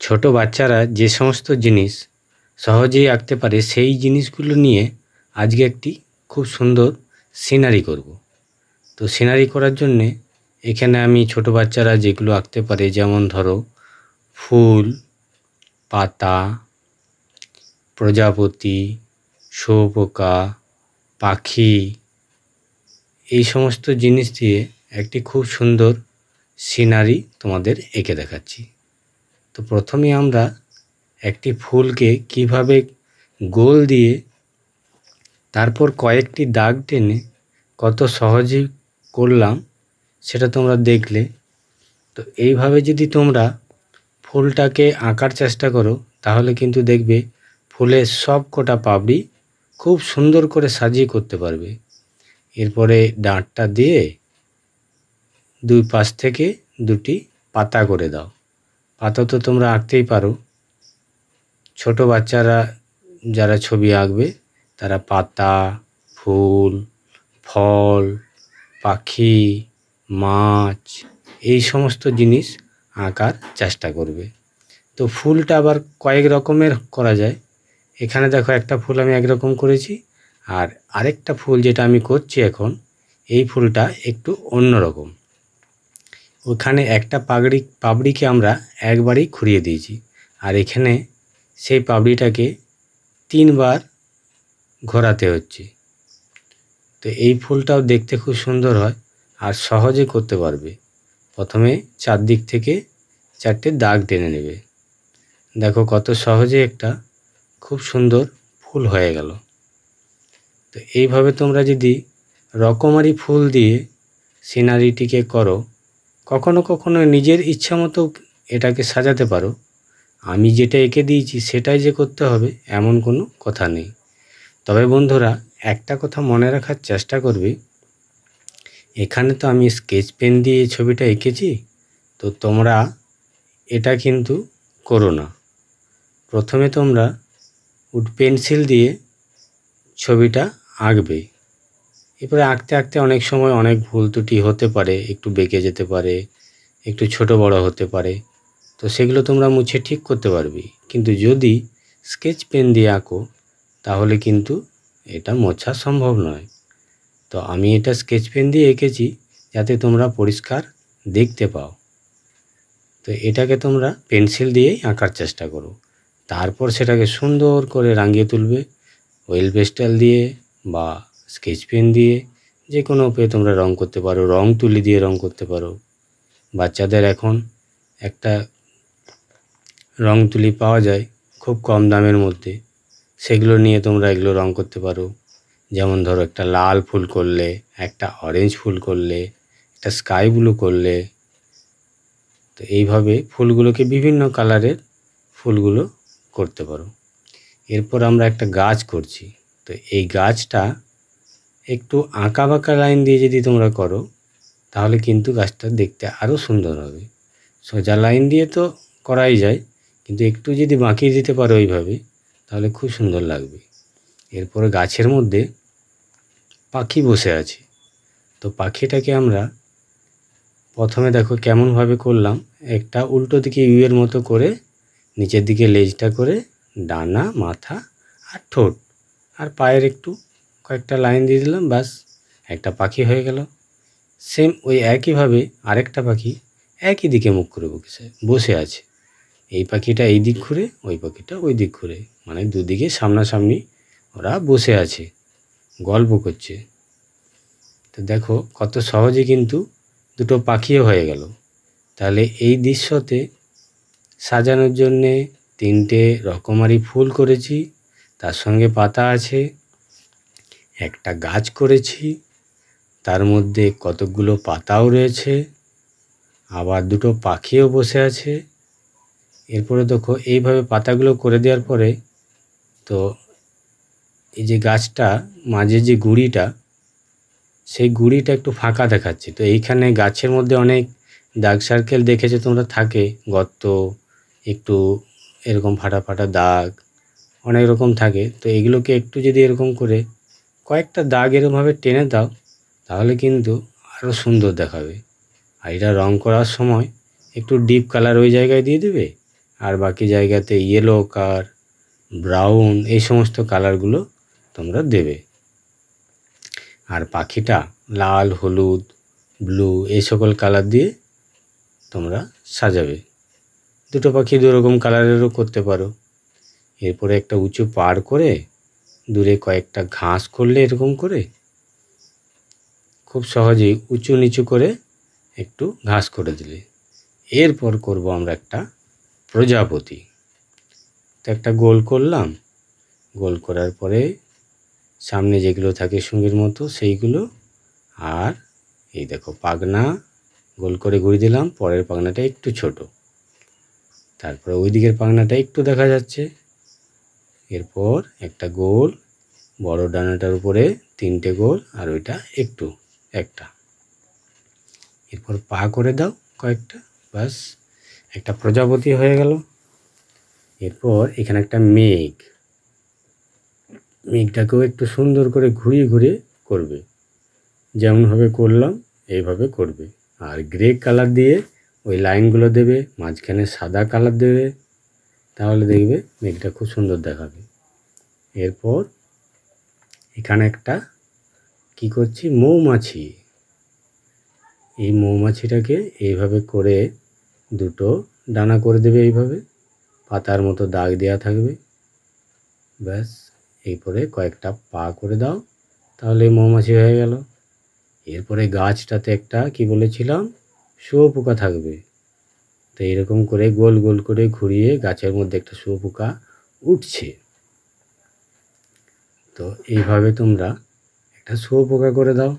ছোট বাচ্চারা যে সমস্ত জিনিস সহজেই আঁকতে পারে সেই জিনিসগুলো নিয়ে আজকে একটি খুব সুন্দর সিনারি করব। তো সিনারি করার জন্যে এখানে আমি ছোট বাচ্চারা যেগুলো আঁকতে পারে, যেমন ধরো ফুল, পাতা, প্রজাপতি, শুঁয়োপোকা, পাখি, এই সমস্ত জিনিস দিয়ে একটি খুব সুন্দর সিনারি তোমাদের এঁকে দেখাচ্ছি। তো প্রথমে আমরা একটি ফুলকে কিভাবে গোল দিয়ে তারপর কয়েকটি দাগ টেনে কত সহজেই করলাম সেটা তোমরা দেখলে। তো এইভাবে যদি তোমরা ফুলটাকে আঁকার চেষ্টা করো তাহলে কিন্তু দেখবে ফুলের সব কটা পাপড়ি খুব সুন্দর করে সাজিয়ে করতে পারবে। এরপরে ডাঁটটা দিয়ে দুই পাশ থেকে দুটি পাতা করে দাও। পাতা তো তোমরা আঁকতেই পারো। ছোট বাচ্চারা যারা ছবি আঁকবে তারা পাতা, ফুল, ফল, পাখি, মাছ, এই সমস্ত জিনিস আঁকার চেষ্টা করবে। তো ফুলটা আবার কয়েক রকমের করা যায়। এখানে দেখো একটা ফুল আমি একরকম করেছি, আর আরেকটা ফুল যেটা আমি করছি এখন, এই ফুলটা একটু অন্যরকম। ওখানে একটা পাপড়িকে আমরা একবারেই ঘুরিয়ে দিয়েছি, আর এখানে সেই পাপড়িটাকে 3 বার ঘোরাতে হচ্ছে। তো এই ফুলটাও দেখতে খুব সুন্দর হয় আর সহজে করতে পারবে। প্রথমে চারদিক থেকে 4টে দাগ টেনে নেবে। দেখো কত সহজে একটা খুব সুন্দর ফুল হয়ে গেল। তো এইভাবে তোমরা যদি রকমারি ফুল দিয়ে সিনারিটিকে করো, কখনো কখনো নিজের ইচ্ছা মতো এটাকে সাজাতে পারো। আমি যেটা এঁকে দিয়েছি সেটাই যে করতে হবে এমন কোনো কথা নেই। তবে বন্ধুরা, একটা কথা মনে রাখার চেষ্টা করবে, এখানে তো আমি স্কেচ পেন দিয়ে ছবিটা এঁকেছি, তো তোমরা এটা কিন্তু করো না। প্রথমে তোমরা পেন্সিল দিয়ে ছবিটা আঁকবে। এরপরে আঁকতে আঁকতে অনেক সময় অনেক ভুল ত্রুটি হতে পারে, একটু বেঁকে যেতে পারে, একটু ছোট বড় হতে পারে। তো সেগুলো তোমরা মুছে ঠিক করতে পারবে। কিন্তু যদি স্কেচ পেন দিয়ে আঁকো তাহলে কিন্তু এটা মোছা সম্ভব নয়। তো আমি এটা স্কেচ পেন দিয়ে এঁকেছি যাতে তোমরা পরিষ্কার দেখতে পাও। তো এটাকে তোমরা পেন্সিল দিয়েই আঁকার চেষ্টা করো। তারপর সেটাকে সুন্দর করে রাঙিয়ে তুলবে অয়েল পেস্টেল দিয়ে বা স্কেচ পেন দিয়ে, যে কোনো উপায়ে তোমরা রং করতে পারো। রং তুলি দিয়ে রং করতে পারো। বাচ্চাদের এখন একটা রং তুলি পাওয়া যায় খুব কম দামের মধ্যে, সেগুলো নিয়ে তোমরা এগুলো রং করতে পারো। যেমন ধরো একটা লাল ফুল করলে, একটা অরেঞ্জ ফুল করলে, একটা স্কাই ব্লু করলে। তো এইভাবে ফুলগুলোকে বিভিন্ন কালারের ফুলগুলো করতে পারো। এরপর আমরা একটা গাছ করছি। তো এই গাছটা একটু আঁকা বাঁকা লাইন দিয়ে যদি তোমরা করো তাহলে কিন্তু গাছটা দেখতে আরও সুন্দর হবে। সোজা লাইন দিয়ে তো করাই যায়, কিন্তু একটু যদি বাঁকিয়ে দিতে পারো এইভাবে তাহলে খুব সুন্দর লাগবে। এরপরে গাছের মধ্যে পাখি বসে আছে। তো পাখিটাকে আমরা প্রথমে দেখো কেমনভাবে করলাম, একটা উল্টো দিকে ইউয়ের মতো করে নিচের দিকে লেজটা করে ডানা, মাথা আর ঠোঁট আর পায়ের একটু কয়েকটা লাইন দিয়ে দিলাম, ব্যাস একটা পাখি হয়ে গেল। সেম ওই একইভাবে আরেকটা পাখি একই দিকে মুখ করে বসে আছে। এই পাখিটা এই দিক ঘুরে, ওই পাখিটা ওই দিক ঘুরে, মানে দুদিকে সামনাসামনি ওরা বসে আছে, গল্প করছে। তো দেখো কত সহজে কিন্তু দুটো পাখিও হয়ে গেল। তাহলে এই দৃশ্যতে সাজানোর জন্যে 3টে রকমারি ফুল করেছি, তার সঙ্গে পাতা আছে, একটা গাছ করেছি, তার মধ্যে কতকগুলো পাতাও রয়েছে, আবার দুটো পাখিও বসে আছে। এরপরে দেখো এইভাবে পাতাগুলো করে দেওয়ার পরে তো এই যে গাছটা মাঝে যে গুঁড়িটা, সেই গুঁড়িটা একটু ফাঁকা দেখাচ্ছে। তো এইখানে গাছের মধ্যে অনেক দাগ সার্কেল দেখেছো তোমরা, থাকে গর্ত, একটু এরকম ফাটা ফাটা দাগ অনেক রকম থাকে। তো এগুলোকে একটু যদি এরকম করে কয়েকটা দাগ এরকমভাবে টেনে দাও তাহলে কিন্তু আরও সুন্দর দেখাবে। আর এটা রং করার সময় একটু ডিপ কালার ওই জায়গায় দিয়ে দেবে আর বাকি জায়গাতে ইয়েলো কার, ব্রাউন এই সমস্ত কালারগুলো তোমরা দেবে। আর পাখিটা লাল, হলুদ, ব্লু এই সকল কালার দিয়ে তোমরা সাজাবে। দুটো পাখি দুরকম কালারেরও করতে পারো। এরপরে একটা উঁচু পাড় করে দূরে কয়েকটা ঘাস করলে এরকম করে খুব সহজেই উঁচু নিচু করে একটু ঘাস করে দিলে। এরপর করব আমরা একটা প্রজাপতি। তো একটা গোল করলাম, গোল করার পরে সামনে যেগুলো থাকে সঙ্গীর মতো সেইগুলো, আর এই দেখো পাখনা গোল করে ঘুরিয়ে দিলাম, পরের পাখনাটা একটু ছোট, তারপরে ওই দিকের পাখনাটা একটু দেখা যাচ্ছে। এরপর একটা গোল, বড় ডানাটার উপরে 3টে গোল, আর ওইটা একটু একটা। এরপর পা করে দাও কয়েকটা, বাস একটা প্রজাপতি হয়ে গেল। এরপর এখানে একটা মেঘটাকেও একটু সুন্দর করে ঘুরিয়ে ঘুরিয়ে করবে, যেমনভাবে করলাম এইভাবে করবে। আর গ্রে কালার দিয়ে ওই লাইনগুলো দেবে, মাঝখানে সাদা কালার দেবে, তাহলে দেখবে মেঘটা খুব সুন্দর দেখাবে। এরপর এখানে একটা কি করছি, মৌমাছি। এই মৌমাছিটাকে এইভাবে করে দুটো ডানা করে দেবে, এইভাবে পাতার মতো দাগ দেওয়া থাকবে, ব্যাস। এরপরে কয়েকটা পা করে দাও, তাহলে মৌমাছি হয়ে গেল। এরপরে গাছটাতে একটা কি বলেছিলাম, শুয়োপোকা থাকবে। তো এরকম করে গোল গোল করে ঘুরিয়ে গাছের মধ্যে একটা শুয়োপোকা উঠছে। তো এইভাবে তোমরা একটা শুয়োপোকা করে দাও,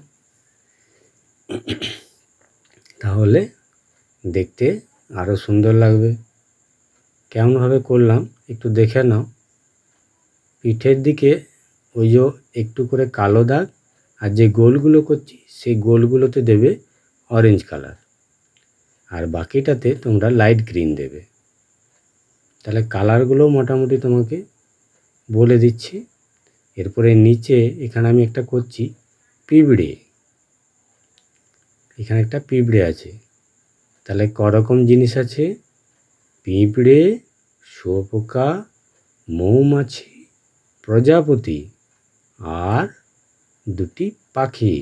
তাহলে দেখতে আরও সুন্দর লাগবে। কেমনভাবে করলাম একটু দেখে নাও। পিঠের দিকে ওই যে একটু করে কালো দাগ, আর যে গোলগুলো করছি সেই গোলগুলোতে দেবে অরেঞ্জ কালার, আর বাকিটাতে তোমরা লাইট গ্রিন দেবে। তাহলে কালারগুলো মোটামুটি তোমাকে বলে দিচ্ছি। এরপরে নিচে এখানে আমি একটা করছি পিঁপড়ে, এখানে একটা পিঁপড়ে আছে। তাহলে করকম জিনিস আছে, পিঁপড়ে, শুয়োপোকা, মৌমাছি, প্রজাপতি আর দুটি পাখি।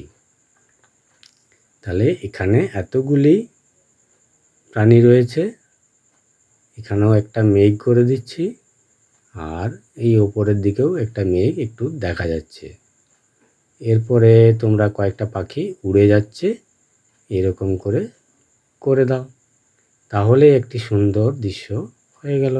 তাহলে এখানে এতগুলি প্রাণী রয়েছে। এখানেও একটা মেঘ করে দিচ্ছি, আর এই ওপরের দিকেও একটা মেঘ একটু দেখা যাচ্ছে। এরপরে তোমরা কয়েকটা পাখি উড়ে যাচ্ছে, এরকম করে করে দাও, তাহলে একটি সুন্দর দৃশ্য হয়ে গেল।